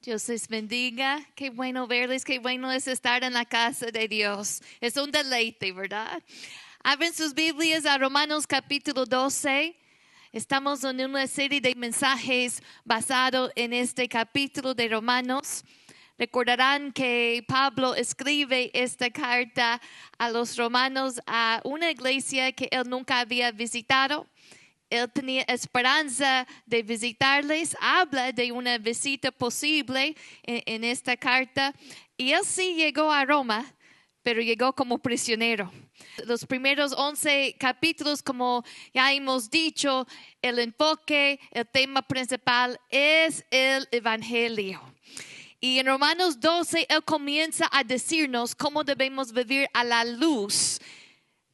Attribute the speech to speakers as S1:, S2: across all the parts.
S1: Dios les bendiga. Qué bueno verles, qué bueno es estar en la casa de Dios. Es un deleite, ¿verdad? Abren sus Biblias a Romanos capítulo 12. Estamos en una serie de mensajes basados en este capítulo de Romanos. Recordarán que Pablo escribe esta carta a los romanos a una iglesia que él nunca había visitado. Él tenía esperanza de visitarles, habla de una visita posible en esta carta. Y él sí llegó a Roma, pero llegó como prisionero. Los primeros 11 capítulos, como ya hemos dicho, el enfoque, el tema principal es el Evangelio. Y en Romanos 12, él comienza a decirnos cómo debemos vivir a la luz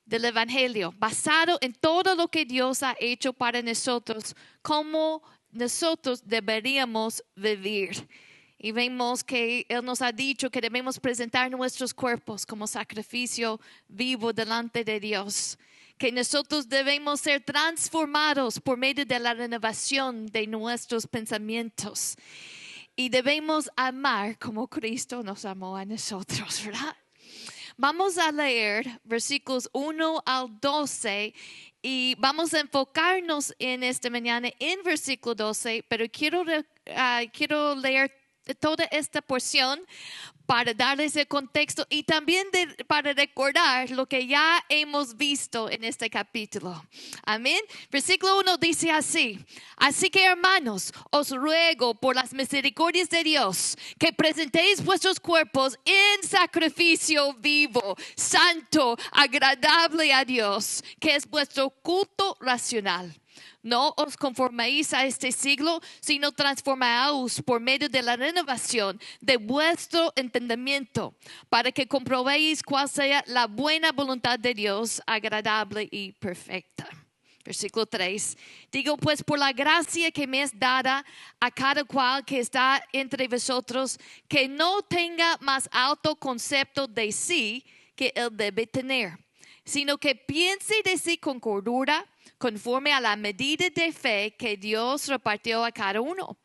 S1: del Evangelio, basado en todo lo que Dios ha hecho para nosotros, cómo nosotros deberíamos vivir. Y vemos que Él nos ha dicho que debemos presentar nuestros cuerpos como sacrificio vivo delante de Dios. Que nosotros debemos ser transformados por medio de la renovación de nuestros pensamientos. Y debemos amar como Cristo nos amó a nosotros, ¿verdad? Vamos a leer versículos 1 al 12 y vamos a enfocarnos en esta mañana en versículo 12, pero quiero leer toda esta porción para darles el contexto y también para recordar lo que ya hemos visto en este capítulo. Amén. Versículo 1 dice así: así que, hermanos, os ruego por las misericordias de Dios que presentéis vuestros cuerpos en sacrificio vivo, santo, agradable a Dios, que es vuestro culto racional. No os conforméis a este siglo, sino transformaos por medio de la renovación de vuestro entendimiento, para que comprobéis cuál sea la buena voluntad de Dios, agradable y perfecta. Versículo 3. Digo pues, por la gracia que me es dada a cada cual que está entre vosotros, que no tenga más alto concepto de sí que él debe tener, sino que piense de sí con cordura, conforme a la medida de fe que Dios repartió a cada uno.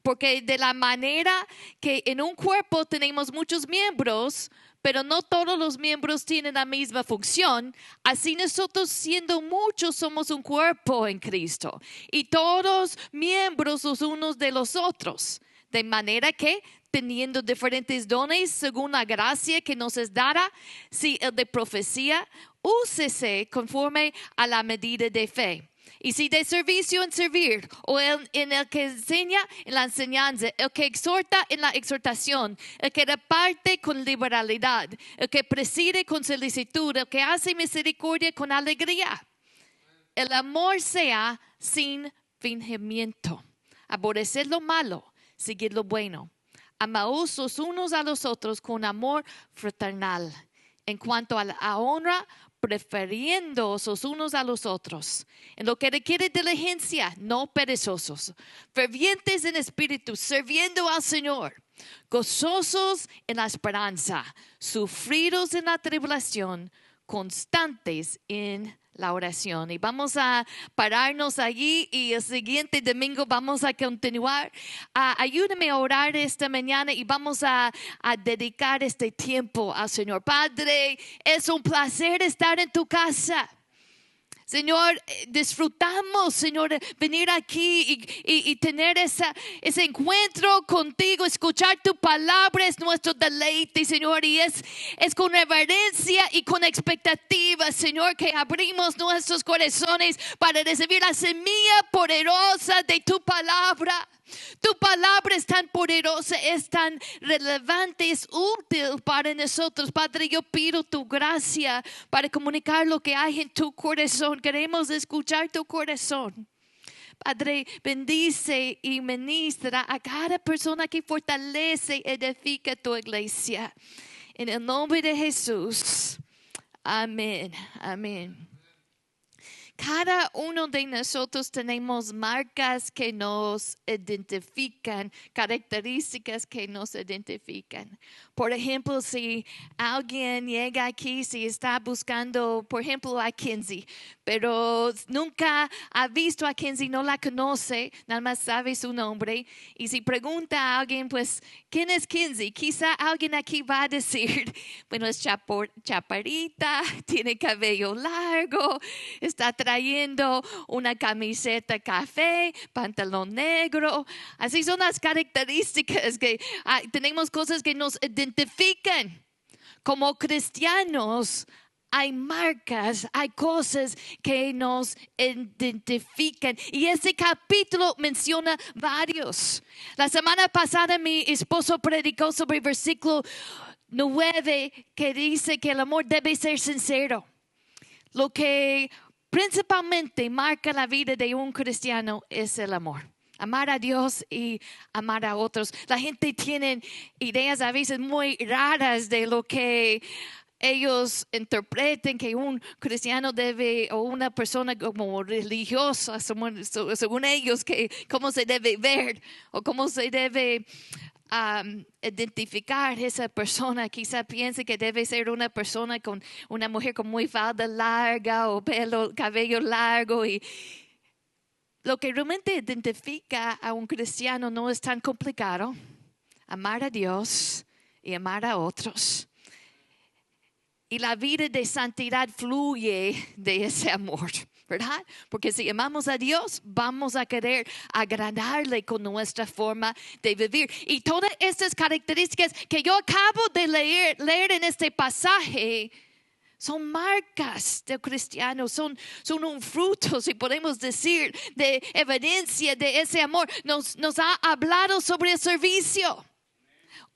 S1: Porque de la manera que en un cuerpo tenemos muchos miembros, pero no todos los miembros tienen la misma función, así nosotros, siendo muchos, somos un cuerpo en Cristo, y todos miembros los unos de los otros. De manera que, teniendo diferentes dones según la gracia que nos es dada, si el de profecía, úsese conforme a la medida de fe. Y si de servicio en servir, o en el que enseña en la enseñanza, el que exhorta en la exhortación, el que reparte con liberalidad, el que preside con solicitud, el que hace misericordia con alegría. El amor sea sin fingimiento. Aborreced lo malo, seguid lo bueno. Amaos los unos a los otros con amor fraternal. En cuanto a la honra, prefiriéndoos los unos a los otros. En lo que requiere diligencia, no perezosos. Fervientes en espíritu, sirviendo al Señor. Gozosos en la esperanza. Sufridos en la tribulación. Constantes en la oración. Y vamos a pararnos allí y el siguiente domingo vamos a continuar. Ayúdame a orar esta mañana y vamos a dedicar este tiempo al Señor. Padre, es un placer estar en tu casa. Señor, disfrutamos, Señor, venir aquí y tener ese encuentro contigo, escuchar tu palabra es nuestro deleite, Señor, y es con reverencia y con expectativa, Señor, que abrimos nuestros corazones para recibir la semilla poderosa de tu palabra. Tu palabra es tan poderosa, es tan relevante, es útil para nosotros. Padre, yo pido tu gracia para comunicar lo que hay en tu corazón. Queremos escuchar tu corazón. Padre, bendice y ministra a cada persona que fortalece y edifica tu iglesia. En el nombre de Jesús. Amén. Amén. Cada uno de nosotros tenemos marcas que nos identifican, características que nos identifican. Por ejemplo, si alguien llega aquí, si está buscando, por ejemplo, a Kinsey, pero nunca ha visto a quien si no la conoce, nada más sabe su nombre. Y si pregunta a alguien, pues, ¿quién es Kinsey? Quizá alguien aquí va a decir, bueno, es chaparrita, tiene cabello largo, está trayendo una camiseta café, pantalón negro. Así son las características que tenemos, cosas que nos identifican como cristianos. Hay marcas, hay cosas que nos identifican. Y este capítulo menciona varios. La semana pasada mi esposo predicó sobre el versículo 9 que dice que el amor debe ser sincero. Lo que principalmente marca la vida de un cristiano es el amor. Amar a Dios y amar a otros. La gente tiene ideas a veces muy raras de lo que ellos interpreten que un cristiano debe, o una persona como religiosa, según ellos, que cómo se debe ver o cómo se debe identificar esa persona. Quizá piense que debe ser una persona con una mujer con muy falda larga o cabello largo. Y lo que realmente identifica a un cristiano no es tan complicado. Amar a Dios y amar a otros. Y la vida de santidad fluye de ese amor, ¿verdad? Porque si amamos a Dios, vamos a querer agradarle con nuestra forma de vivir. Y todas estas características que yo acabo de leer en este pasaje son marcas del cristiano, son un fruto, si podemos decir, de evidencia de ese amor. Nos ha hablado sobre el servicio.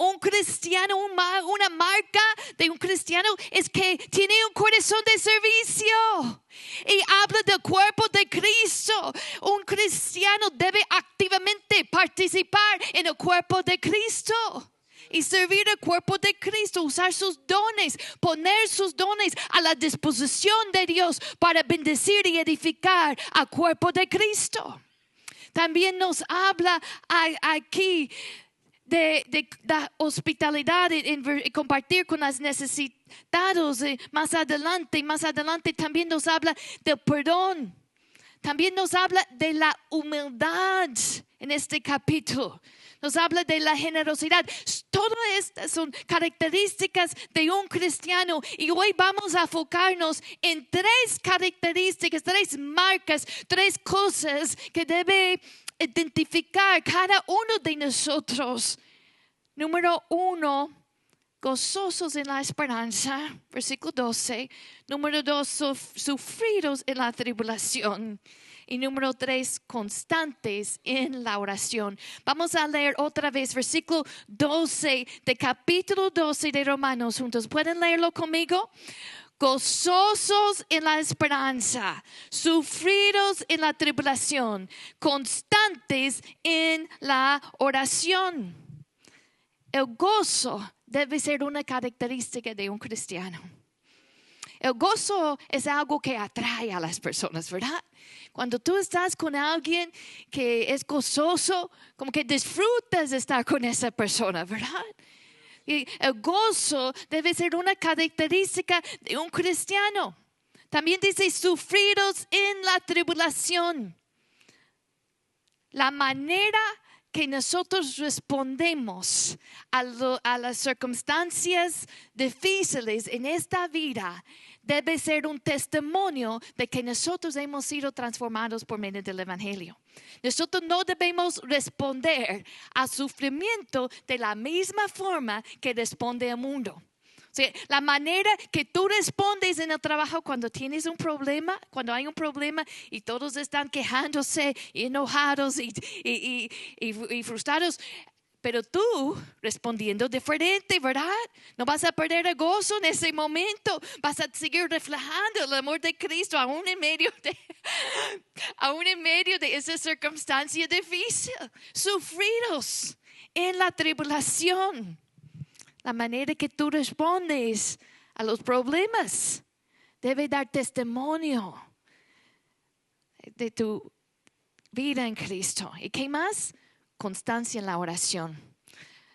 S1: Un cristiano, una marca de un cristiano es que tiene un corazón de servicio y habla del cuerpo de Cristo. Un cristiano debe activamente participar en el cuerpo de Cristo y servir al cuerpo de Cristo, usar sus dones, poner sus dones a la disposición de Dios para bendecir y edificar al cuerpo de Cristo. También nos habla aquí de la hospitalidad y compartir con las necesitados. Más adelante también nos habla del perdón. También nos habla de la humildad en este capítulo. Nos habla de la generosidad. Todas estas son características de un cristiano. Y hoy vamos a enfocarnos en 3 características, 3 marcas, 3 cosas que debe identificar cada uno de nosotros. Número 1, gozosos en la esperanza, versículo 12. Número 2, sufridos en la tribulación. Y número 3, constantes en la oración. Vamos a leer otra vez versículo 12 de capítulo 12 de Romanos juntos. ¿Pueden leerlo conmigo? Gozosos en la esperanza, sufridos en la tribulación, constantes en la oración. El gozo debe ser una característica de un cristiano. El gozo es algo que atrae a las personas, ¿verdad? Cuando tú estás con alguien que es gozoso, como que disfrutas de estar con esa persona, ¿verdad? Y el gozo debe ser una característica de un cristiano. También dice sufridos en la tribulación. La manera que nosotros respondemos a las circunstancias difíciles en esta vida debe ser un testimonio de que nosotros hemos sido transformados por medio del Evangelio. Nosotros no debemos responder al sufrimiento de la misma forma que responde el mundo. O sea, la manera que tú respondes en el trabajo cuando tienes un problema, cuando hay un problema y todos están quejándose y enojados y frustrados, pero tú respondiendo diferente, ¿verdad? No vas a perder el gozo en ese momento. Vas a seguir reflejando el amor de Cristo aún en medio de esa circunstancia difícil. Sufridos en la tribulación. La manera que tú respondes a los problemas debe dar testimonio de tu vida en Cristo. ¿Y qué más? Constancia en la oración.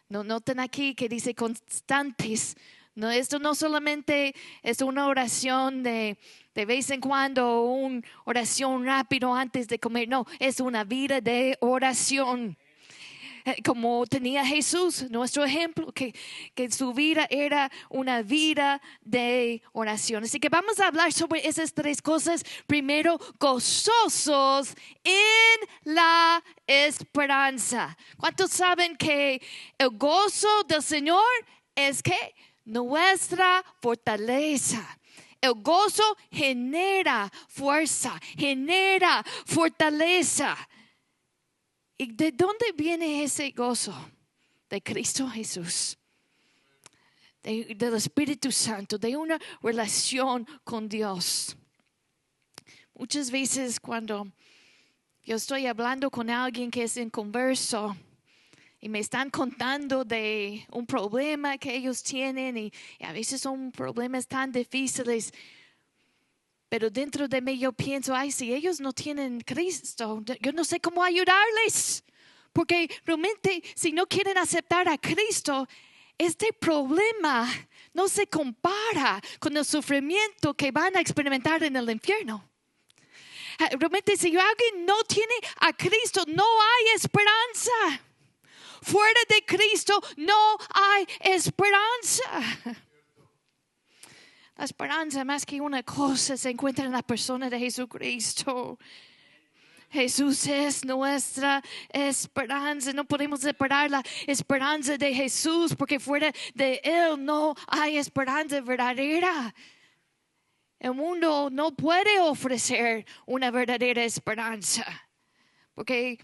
S1: No noten aquí que dice constantes, No, esto no solamente es una oración de vez en cuando, una oración rápido antes de comer. No, es una vida de oración. Como tenía Jesús, nuestro ejemplo, que su vida era una vida de oración. Así que vamos a hablar sobre esas tres cosas. Primero, gozosos en la esperanza. ¿Cuántos saben que el gozo del Señor es que nuestra fortaleza? El gozo genera fuerza, genera fortaleza. ¿Y de dónde viene ese gozo? De Cristo Jesús, del Espíritu Santo, de una relación con Dios. Muchas veces cuando yo estoy hablando con alguien que es inconverso y me están contando de un problema que ellos tienen y a veces son problemas tan difíciles, pero dentro de mí yo pienso, ay, si ellos no tienen Cristo, yo no sé cómo ayudarles. Porque realmente si no quieren aceptar a Cristo, este problema no se compara con el sufrimiento que van a experimentar en el infierno. Realmente si alguien no tiene a Cristo, no hay esperanza. Fuera de Cristo no hay esperanza. La esperanza, más que una cosa, se encuentra en la persona de Jesucristo. Jesús es nuestra esperanza. No podemos separar la esperanza de Jesús, porque fuera de Él no hay esperanza verdadera. El mundo no puede ofrecer una verdadera esperanza, porque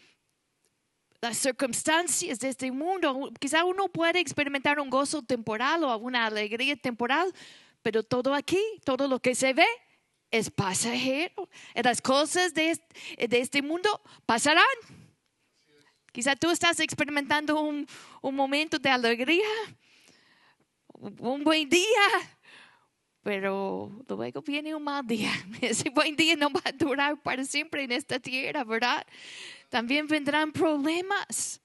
S1: las circunstancias de este mundo, quizá uno puede experimentar un gozo temporal o una alegría temporal, pero todo aquí, todo lo que se ve es pasajero. Las cosas de este mundo pasarán. Quizá tú estás experimentando un momento de alegría, un buen día, pero luego viene un mal día. Ese buen día no va a durar para siempre en esta tierra, ¿verdad? También vendrán problemas.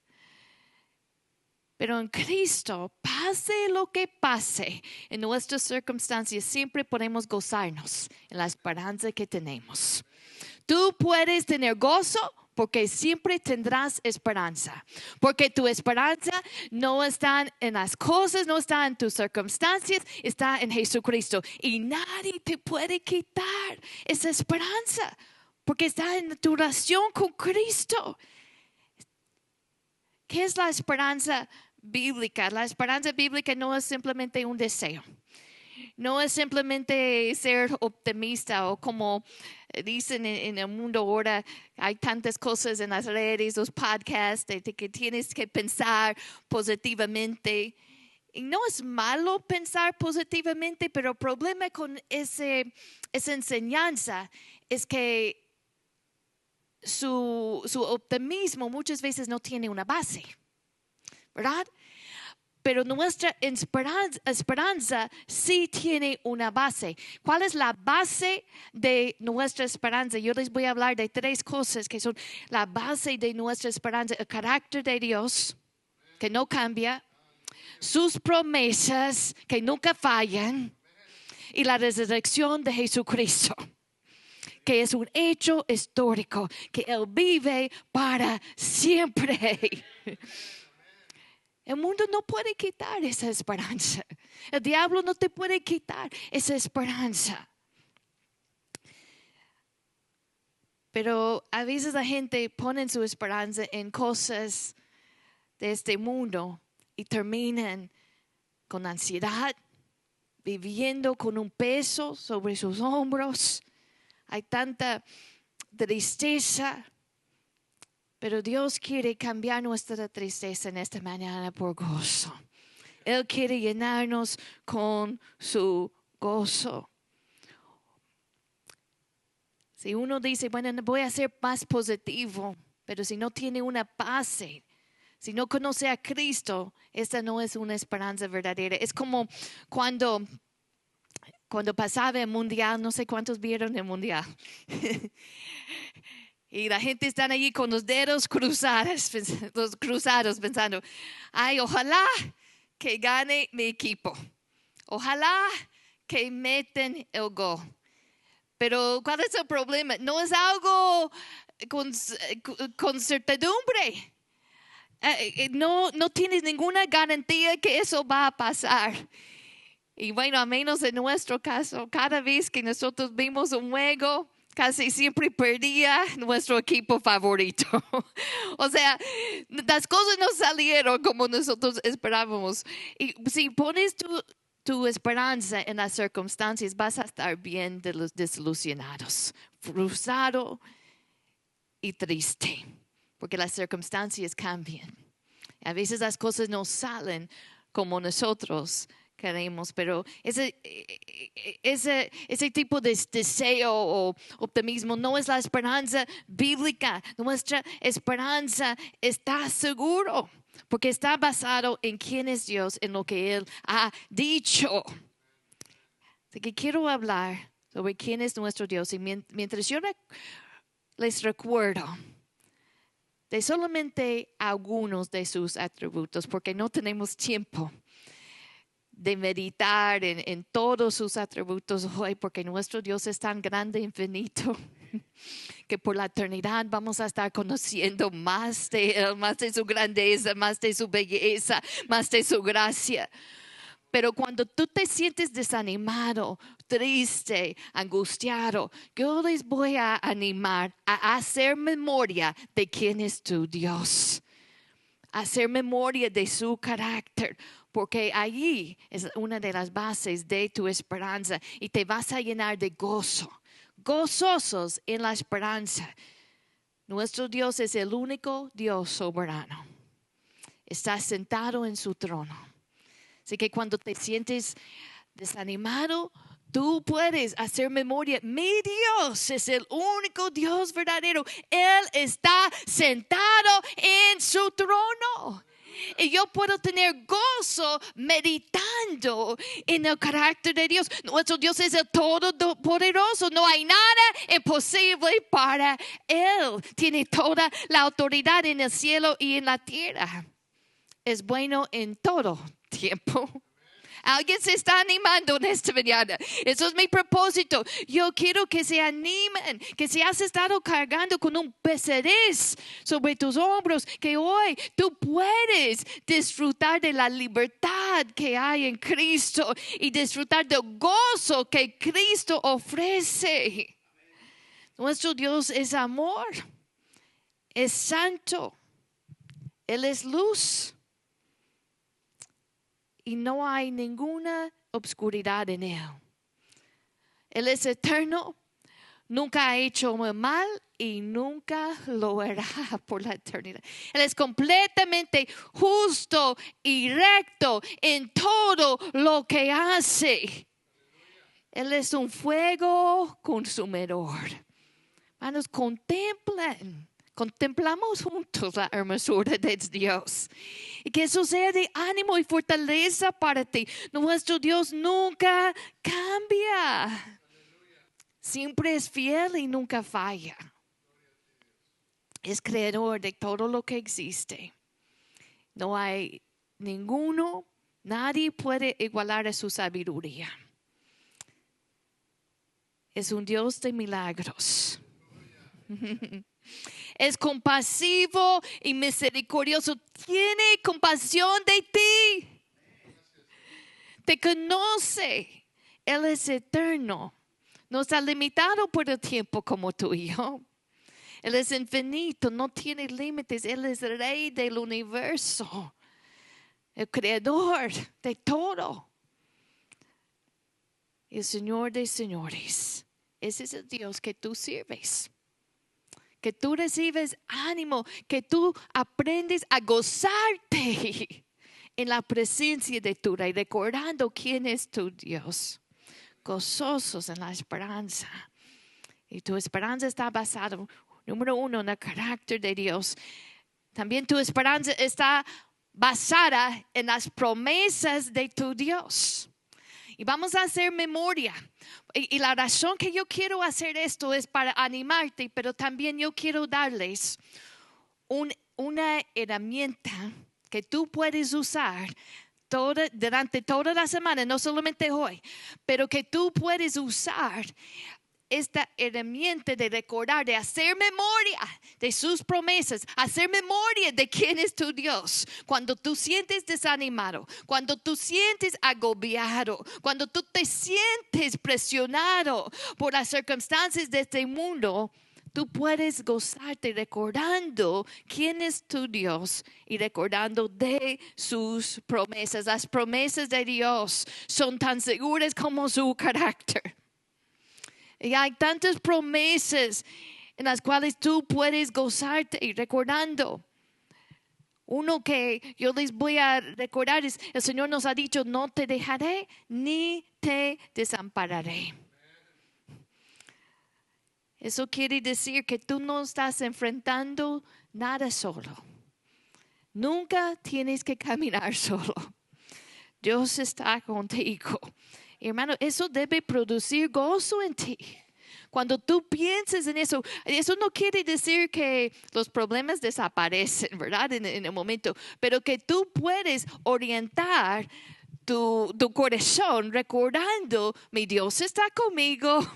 S1: Pero en Cristo, pase lo que pase, en nuestras circunstancias siempre podemos gozarnos en la esperanza que tenemos. Tú puedes tener gozo porque siempre tendrás esperanza. Porque tu esperanza no está en las cosas, no está en tus circunstancias, está en Jesucristo. Y nadie te puede quitar esa esperanza porque está en tu relación con Cristo. ¿Qué es la esperanza bíblica? La esperanza bíblica no es simplemente un deseo. No es simplemente ser optimista o como dicen en el mundo ahora, hay tantas cosas en las redes, los podcasts, de que tienes que pensar positivamente. Y no es malo pensar positivamente, pero el problema con esa enseñanza es que su optimismo muchas veces no tiene una base, ¿verdad? Pero nuestra esperanza sí tiene una base. ¿Cuál es la base de nuestra esperanza? Yo les voy a hablar de tres cosas que son la base de nuestra esperanza. El carácter de Dios, que no cambia. Sus promesas, que nunca fallan. Y la resurrección de Jesucristo, que es un hecho histórico, que Él vive para siempre. El mundo no puede quitar esa esperanza. El diablo no te puede quitar esa esperanza. Pero a veces la gente pone su esperanza en cosas de este mundo y terminan con ansiedad, viviendo con un peso sobre sus hombros. Hay tanta tristeza. Pero Dios quiere cambiar nuestra tristeza en esta mañana por gozo. Él quiere llenarnos con su gozo. Si uno dice, bueno, voy a ser más positivo, pero si no tiene una base, si no conoce a Cristo, esta no es una esperanza verdadera. Es como cuando pasaba el mundial, no sé cuántos vieron el mundial. Y la gente está allí con los dedos cruzados pensando, ay, ojalá que gane mi equipo. Ojalá que meten el gol. Pero ¿cuál es el problema? No es algo con certidumbre. No tienes ninguna garantía que eso va a pasar. Y bueno, a menos en nuestro caso, cada vez que nosotros vimos un juego, casi siempre perdía nuestro equipo favorito. O sea, las cosas no salieron como nosotros esperábamos. Y si pones tu esperanza en las circunstancias, vas a estar bien desilusionados, frustrado y triste, porque las circunstancias cambian. A veces las cosas no salen como nosotros queremos, pero ese tipo de deseo o optimismo no es la esperanza bíblica. Nuestra esperanza está seguro, porque está basado en quién es Dios, en lo que Él ha dicho. Así que quiero hablar sobre quién es nuestro Dios. Y mientras yo les recuerdo de solamente algunos de sus atributos, porque no tenemos tiempo de meditar en todos sus atributos hoy, porque nuestro Dios es tan grande e infinito que por la eternidad vamos a estar conociendo más de Él, más de su grandeza, más de su belleza, más de su gracia. Pero cuando tú te sientes desanimado, triste, angustiado, yo les voy a animar a hacer memoria de quién es tu Dios. Hacer memoria de su carácter, porque allí es una de las bases de tu esperanza y te vas a llenar de gozo. Gozosos en la esperanza. Nuestro Dios es el único Dios soberano. Está sentado en su trono. Así que cuando te sientes desanimado, tú puedes hacer memoria. Mi Dios es el único Dios verdadero. Él está sentado en su trono. Y yo puedo tener gozo meditando en el carácter de Dios. Nuestro Dios es el todopoderoso. No hay nada imposible para Él. Tiene toda la autoridad en el cielo y en la tierra. Es bueno en todo tiempo. Alguien se está animando en esta mañana. Eso es mi propósito. Yo quiero que se animen, que si has estado cargando con un pesadez sobre tus hombros, que hoy tú puedes disfrutar de la libertad que hay en Cristo y disfrutar del gozo que Cristo ofrece. Nuestro Dios es amor, es santo, Él es luz. Y no hay ninguna obscuridad en Él. Él es eterno, nunca ha hecho mal y nunca lo hará por la eternidad. Él es completamente justo y recto en todo lo que hace. Él es un fuego consumidor. Hermanos, contemplamos juntos la hermosura de Dios. Y que eso sea de ánimo y fortaleza para ti. Nuestro Dios nunca cambia. Siempre es fiel y nunca falla. Es creador de todo lo que existe. No hay nadie puede igualar a su sabiduría. Es un Dios de milagros. Es compasivo y misericordioso. Tiene compasión de ti. Te conoce. Él es eterno. No está limitado por el tiempo como tú y yo. Él es infinito. No tiene límites. Él es el rey del universo. El creador de todo. El Señor de señores. Ese es el Dios que tú sirves. Que tú recibes ánimo, que tú aprendes a gozarte en la presencia de tu Rey, recordando quién es tu Dios. Gozosos en la esperanza. Y tu esperanza está basada, número uno, en el carácter de Dios. También tu esperanza está basada en las promesas de tu Dios. Y vamos a hacer memoria. Y la razón que yo quiero hacer esto es para animarte, pero también yo quiero darles una herramienta que tú puedes usar durante toda la semana, no solamente hoy, pero que tú puedes usar esta herramienta de recordar, de hacer memoria de sus promesas, hacer memoria de quién es tu Dios. Cuando tú sientes desanimado, cuando tú sientes agobiado, cuando tú te sientes presionado por las circunstancias de este mundo, tú puedes gozarte recordando quién es tu Dios y recordando de sus promesas. Las promesas de Dios son tan seguras como su carácter. Y hay tantas promesas en las cuales tú puedes gozarte y recordando. Uno que yo les voy a recordar es, el Señor nos ha dicho, no te dejaré ni te desampararé. Eso quiere decir que tú no estás enfrentando nada solo. Nunca tienes que caminar solo. Dios está contigo. Hermano, eso debe producir gozo en ti. Cuando tú pienses en eso, eso no quiere decir que los problemas desaparecen, ¿verdad? En el momento, pero que tú puedes orientar tu corazón recordando, mi Dios está conmigo.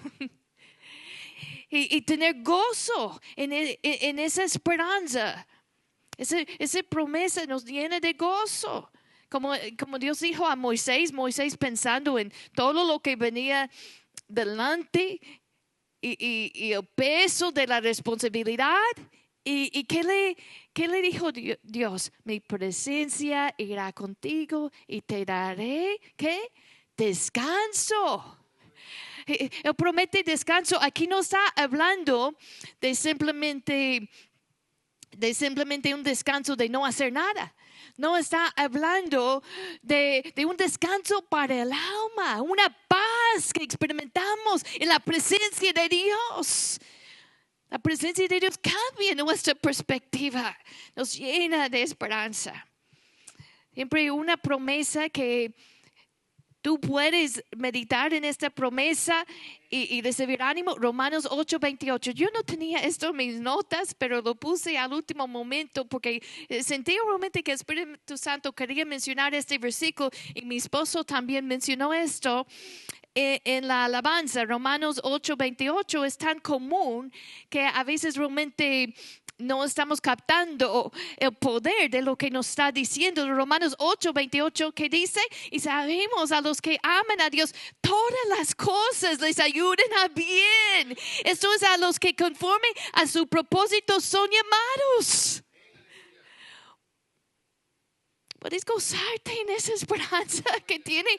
S1: Y tener gozo en esa esperanza. Esa promesa nos llena de gozo. Como Dios dijo a Moisés pensando en todo lo que venía delante y el peso de la responsabilidad. ¿Y qué le dijo Dios? Mi presencia irá contigo y te daré, ¿qué? Descanso. Él promete descanso. Aquí no está hablando de simplemente un descanso de no hacer nada. No está hablando de un descanso para el alma, una paz que experimentamos en la presencia de Dios. La presencia de Dios cambia nuestra perspectiva, nos llena de esperanza. Siempre una promesa que tú puedes meditar en esta promesa y recibir ánimo. Romanos 8:28. Yo no tenía esto en mis notas, pero lo puse al último momento porque sentí realmente que el Espíritu Santo quería mencionar este versículo y mi esposo también mencionó esto. En la alabanza, Romanos 8:28 es tan común que a veces realmente no estamos captando el poder de lo que nos está diciendo. Romanos 8:28 que dice, y sabemos a los que aman a Dios, todas las cosas les ayudan a bien. Esto es a los que conforme a su propósito son llamados. Puedes gozarte en esa esperanza que tiene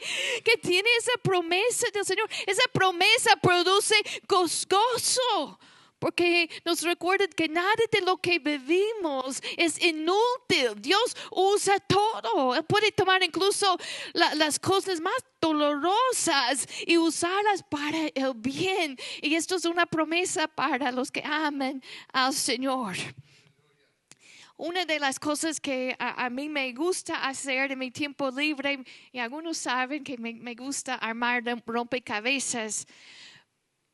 S1: esa promesa del Señor. Esa promesa produce gozo. Porque nos recuerda que nada de lo que vivimos es inútil. Dios usa todo. Él puede tomar incluso las cosas más dolorosas y usarlas para el bien. Y esto es una promesa para los que aman al Señor. Una de las cosas que a mí me gusta hacer en mi tiempo libre, y algunos saben que me gusta armar rompecabezas,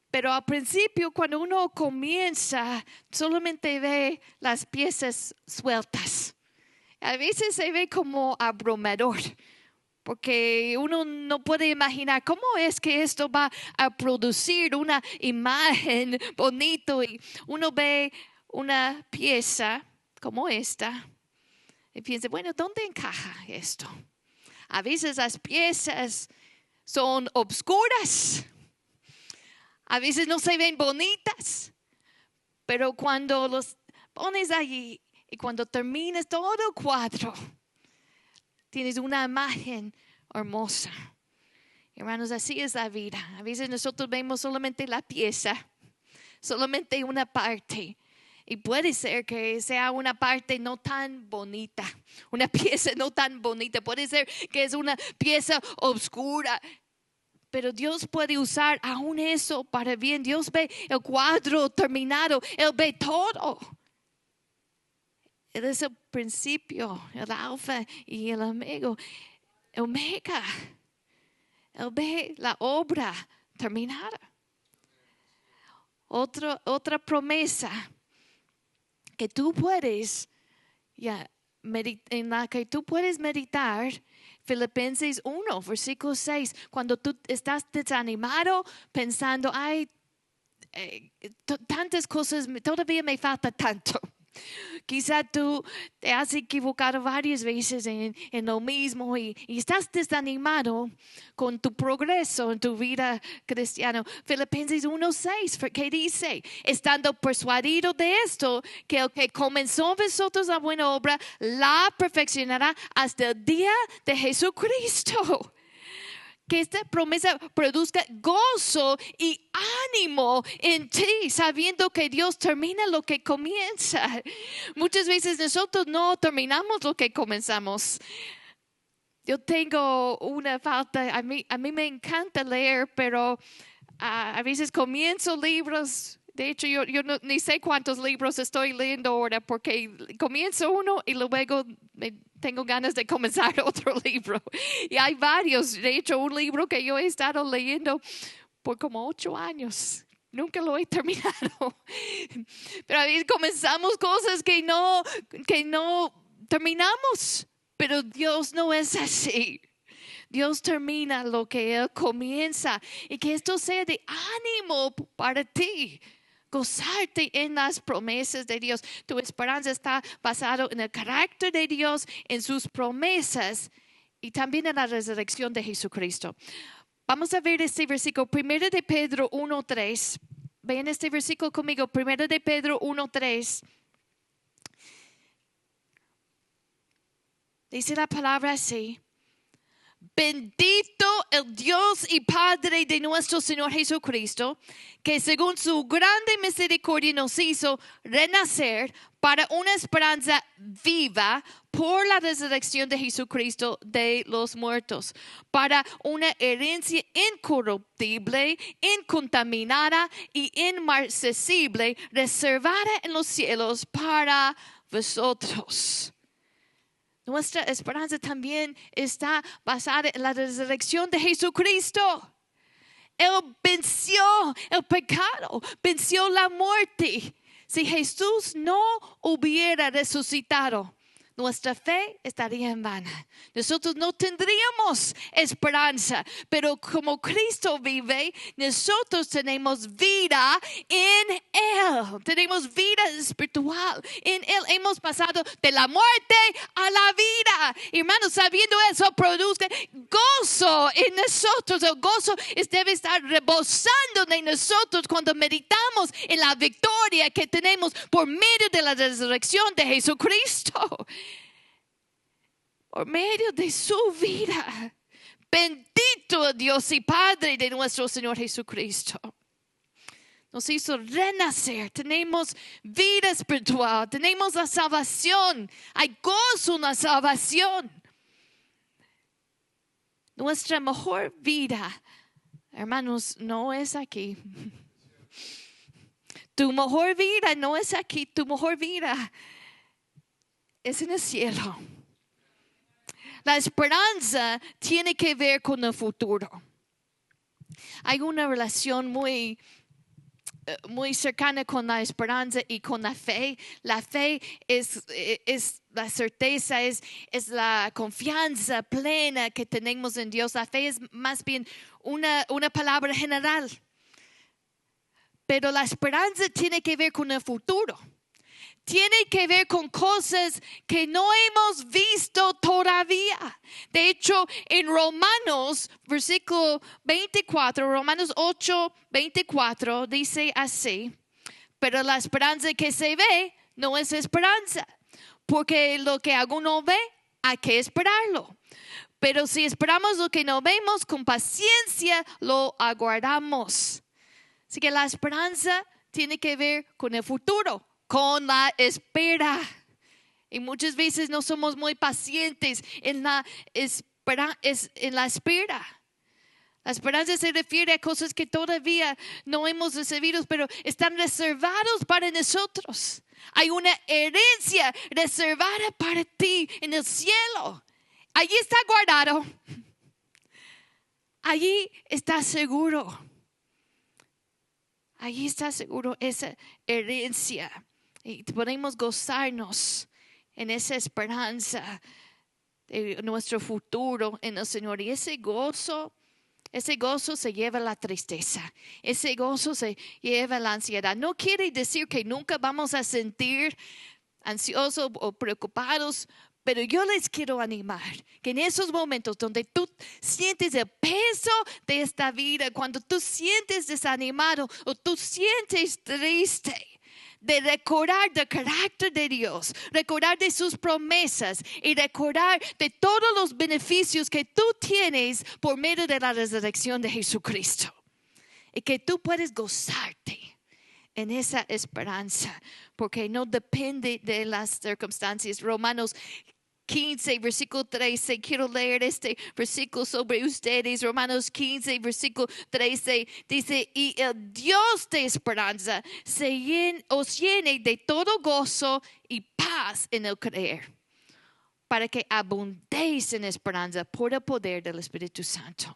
S1: pero al principio cuando uno comienza solamente ve las piezas sueltas. A veces se ve como abrumador, porque uno no puede imaginar cómo es que esto va a producir una imagen bonito y uno ve una pieza como esta y piensa, bueno, ¿dónde encaja esto? A veces las piezas son oscuras, a veces no se ven bonitas, pero cuando los pones allí y cuando terminas todo el cuadro, tienes una imagen hermosa. Hermanos, así es la vida. A veces nosotros vemos solamente la pieza, solamente una parte. Y puede ser que sea una parte no tan bonita, una pieza no tan bonita. Puede ser que es una pieza oscura. Pero Dios puede usar aún eso para bien. Dios ve el cuadro terminado. Él ve todo. Él es el principio, el alfa y el omega. Él ve la obra terminada. Otra promesa que tú puedes en la que tú puedes meditar. Filipenses 1, versículo 6. Cuando tú estás desanimado, pensando, ay, tantas cosas, todavía me falta tanto. Quizá tú te has equivocado varias veces en lo mismo y estás desanimado con tu progreso en tu vida cristiana. Filipenses 1:6, ¿qué dice? Estando persuadido de esto, que el que comenzó en vosotros la buena obra, la perfeccionará hasta el día de Jesucristo. Que esta promesa produzca gozo y ánimo en ti, sabiendo que Dios termina lo que comienza. Muchas veces nosotros no terminamos lo que comenzamos. Yo tengo una falta, a mí me encanta leer, pero a veces comienzo libros. De hecho, yo ni sé cuántos libros estoy leyendo ahora, porque comienzo uno y luego tengo ganas de comenzar otro libro. Y hay varios. De hecho, un libro que yo he estado leyendo por como 8 años. Nunca lo he terminado. Pero a veces comenzamos cosas que no terminamos. Pero Dios no es así. Dios termina lo que Él comienza. Y que esto sea de ánimo para ti. Gozarte en las promesas de Dios. Tu esperanza está basada en el carácter de Dios, en sus promesas y también en la resurrección de Jesucristo. Vamos a ver este versículo, 1 de Pedro 1:3. Vean este versículo conmigo, 1 de Pedro 1:3. Dice la palabra así. Bendito el Dios y Padre de nuestro Señor Jesucristo, que según su grande misericordia nos hizo renacer para una esperanza viva por la resurrección de Jesucristo de los muertos, para una herencia incorruptible, incontaminada y inmarcesible, reservada en los cielos para vosotros. Nuestra esperanza también está basada en la resurrección de Jesucristo. Él venció el pecado, venció la muerte. Si Jesús no hubiera resucitado, nuestra fe estaría en vana. Nosotros no tendríamos esperanza, pero como Cristo vive, nosotros tenemos vida en Él. Tenemos vida espiritual. En Él hemos pasado de la muerte a la vida. Hermanos, sabiendo eso, produce gozo en nosotros. El gozo debe estar rebosando de nosotros cuando meditamos en la victoria que tenemos por medio de la resurrección de Jesucristo. Por medio de su vida. Bendito Dios y Padre de nuestro Señor Jesucristo. Nos hizo renacer. Tenemos vida espiritual. Tenemos la salvación. Hay gozo en la salvación. Nuestra mejor vida, hermanos, no es aquí. Tu mejor vida no es aquí. Tu mejor vida es en el cielo. La esperanza tiene que ver con el futuro. Hay una relación muy cercana con la esperanza y con la fe. La fe es la certeza, es la confianza plena que tenemos en Dios. La fe es más bien una palabra general. Pero la esperanza tiene que ver con el futuro. Tiene que ver con cosas que no hemos visto todavía. De hecho, en Romanos, versículo 24, Romanos 8:24, dice así: pero la esperanza que se ve no es esperanza, porque lo que alguno ve, hay que esperarlo. Pero si esperamos lo que no vemos, con paciencia lo aguardamos. Así que la esperanza tiene que ver con el futuro, con la espera. Y muchas veces no somos muy pacientes en la espera. La esperanza se refiere a cosas que todavía no hemos recibido, pero están reservados para nosotros. Hay una herencia reservada para ti en el cielo. Allí está guardado. Allí está seguro. Allí está seguro esa herencia. Y podemos gozarnos en esa esperanza de nuestro futuro en el Señor. Y ese gozo se lleva la tristeza. Ese gozo se lleva la ansiedad. No quiere decir que nunca vamos a sentir ansiosos o preocupados, pero yo les quiero animar que en esos momentos donde tú sientes el peso de esta vida, cuando tú sientes desanimado o tú sientes triste, de recordar del carácter de Dios, recordar de sus promesas y recordar de todos los beneficios que tú tienes por medio de la resurrección de Jesucristo. Y que tú puedes gozarte en esa esperanza, porque no depende de las circunstancias. Romanos 15, versículo 13. Quiero leer este versículo sobre ustedes. Romanos 15, versículo 13. Dice, y el Dios de esperanza os llene de todo gozo y paz en el creer, para que abundéis en esperanza por el poder del Espíritu Santo.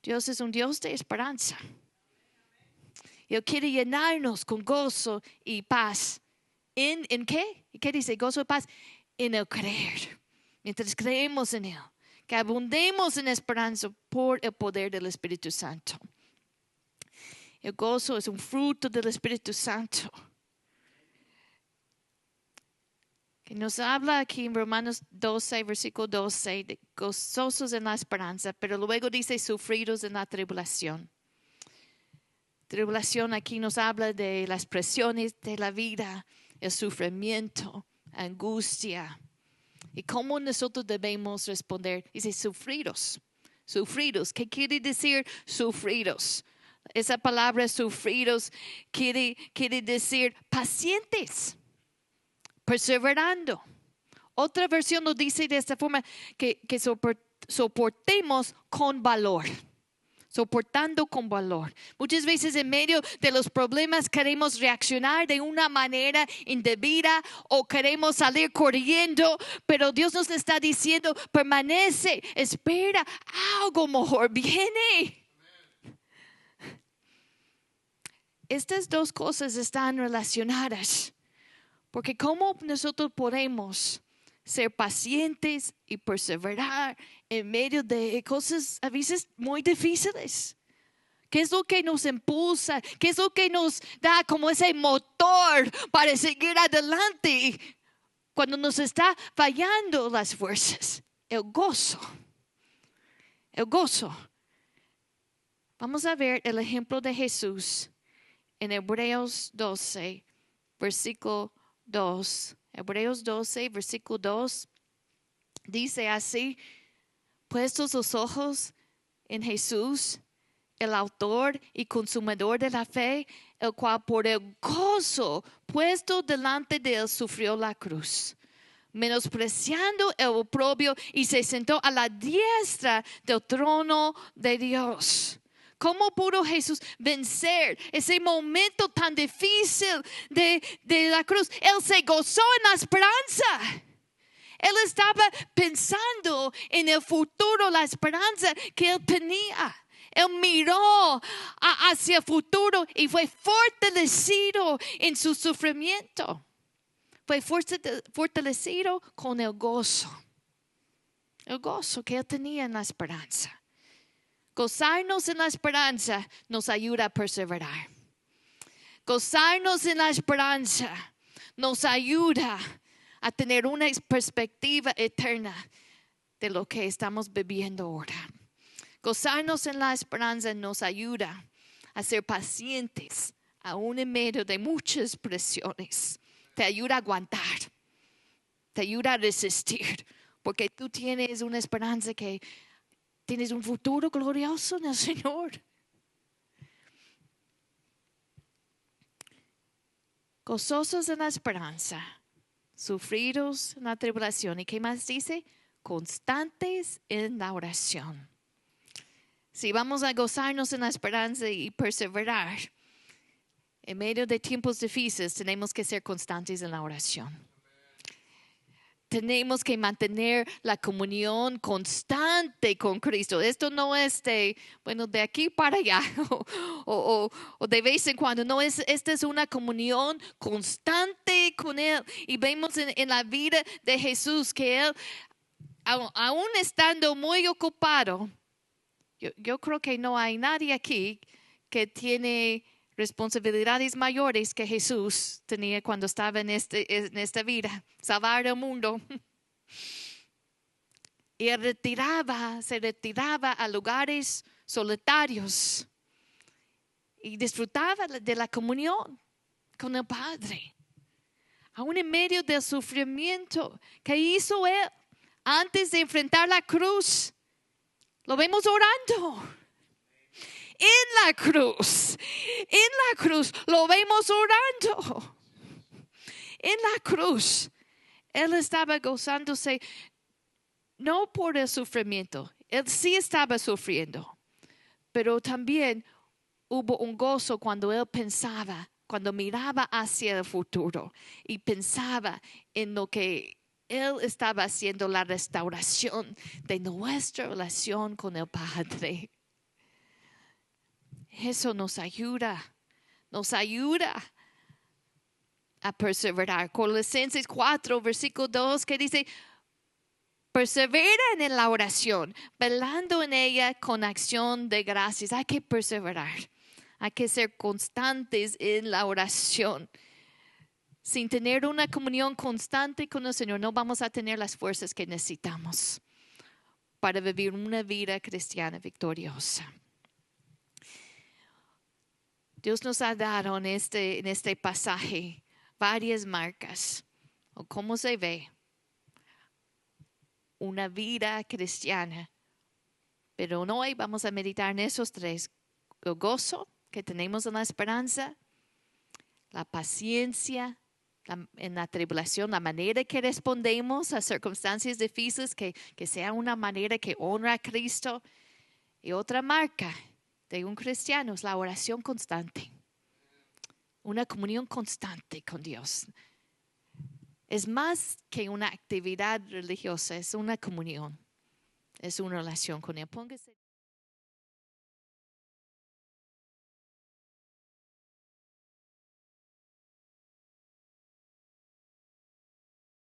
S1: Dios es un Dios de esperanza. Él quiere llenarnos con gozo y paz. ¿En qué? ¿Qué dice? Gozo y paz. En el creer, mientras creemos en Él, que abundemos en esperanza por el poder del Espíritu Santo. El gozo es un fruto del Espíritu Santo, que nos habla aquí en Romanos 12, versículo 12, de gozosos en la esperanza, pero luego dice sufridos en la tribulación. Tribulación aquí nos habla de las presiones de la vida, el sufrimiento, angustia. ¿Y cómo nosotros debemos responder? Dice sufridos. Sufridos. ¿Qué quiere decir sufridos? Esa palabra sufridos quiere decir pacientes, perseverando. Otra versión nos dice de esta forma que soportemos con valor. Soportando con valor. Muchas veces en medio de los problemas queremos reaccionar de una manera indebida o queremos salir corriendo, pero Dios nos está diciendo, permanece, espera, algo mejor viene. Estas dos cosas están relacionadas, porque ¿cómo nosotros podemos ser pacientes y perseverar en medio de cosas a veces muy difíciles? ¿Qué es lo que nos impulsa? ¿Qué es lo que nos da como ese motor para seguir adelante cuando nos está fallando las fuerzas? El gozo. El gozo. Vamos a ver el ejemplo de Jesús en Hebreos 12, versículo 2. Hebreos 12, versículo 2. Dice así: puestos los ojos en Jesús, el autor y consumador de la fe, el cual por el gozo puesto delante de él sufrió la cruz, menospreciando el oprobio, y se sentó a la diestra del trono de Dios. ¿Cómo pudo Jesús vencer ese momento tan difícil de la cruz? Él se gozó en la esperanza. Él estaba pensando en el futuro, la esperanza que él tenía. Él miró hacia el futuro y fue fortalecido en su sufrimiento. Fue fortalecido con el gozo. El gozo que él tenía en la esperanza. Gozarnos en la esperanza nos ayuda a perseverar. Gozarnos en la esperanza nos ayuda a tener una perspectiva eterna de lo que estamos viviendo ahora. Gozarnos en la esperanza nos ayuda a ser pacientes, aún en medio de muchas presiones. Te ayuda a aguantar, te ayuda a resistir, porque tú tienes una esperanza que tienes un futuro glorioso en el Señor. Gozosos en la esperanza, sufridos en la tribulación. ¿Y qué más dice? Constantes en la oración. Si vamos a gozarnos en la esperanza y perseverar en medio de tiempos difíciles, tenemos que ser constantes en la oración. tenemos que mantener la comunión constante con Cristo. Esto no es de aquí para allá o de vez en cuando. No, esta es una comunión constante con Él. Y vemos en la vida de Jesús que Él, aún estando muy ocupado, yo creo que no hay nadie aquí que tiene responsabilidades mayores que Jesús tenía cuando estaba en esta vida, salvar el mundo. Y se retiraba a lugares solitarios y disfrutaba de la comunión con el Padre. Aún en medio del sufrimiento que hizo Él antes de enfrentar la cruz, lo vemos orando. En la cruz, lo vemos orando. En la cruz, Él estaba gozándose, no por el sufrimiento, Él sí estaba sufriendo, pero también hubo un gozo cuando Él pensaba, cuando miraba hacia el futuro y pensaba en lo que Él estaba haciendo, la restauración de nuestra relación con el Padre. Eso nos ayuda a perseverar. Colosenses 4, versículo 2, que dice, perseveren en la oración, velando en ella con acción de gracias. Hay que perseverar, hay que ser constantes en la oración. Sin tener una comunión constante con el Señor, no vamos a tener las fuerzas que necesitamos para vivir una vida cristiana victoriosa. Dios nos ha dado en este pasaje varias marcas, o cómo se ve una vida cristiana. Pero hoy vamos a meditar en esos tres: el gozo que tenemos en la esperanza, la paciencia en la tribulación, la manera que respondemos a circunstancias difíciles, que sea una manera que honra a Cristo. Y otra marca de un cristiano es la oración constante, una comunión constante con Dios. Es más que una actividad religiosa, es una comunión, es una relación con Él. Póngase.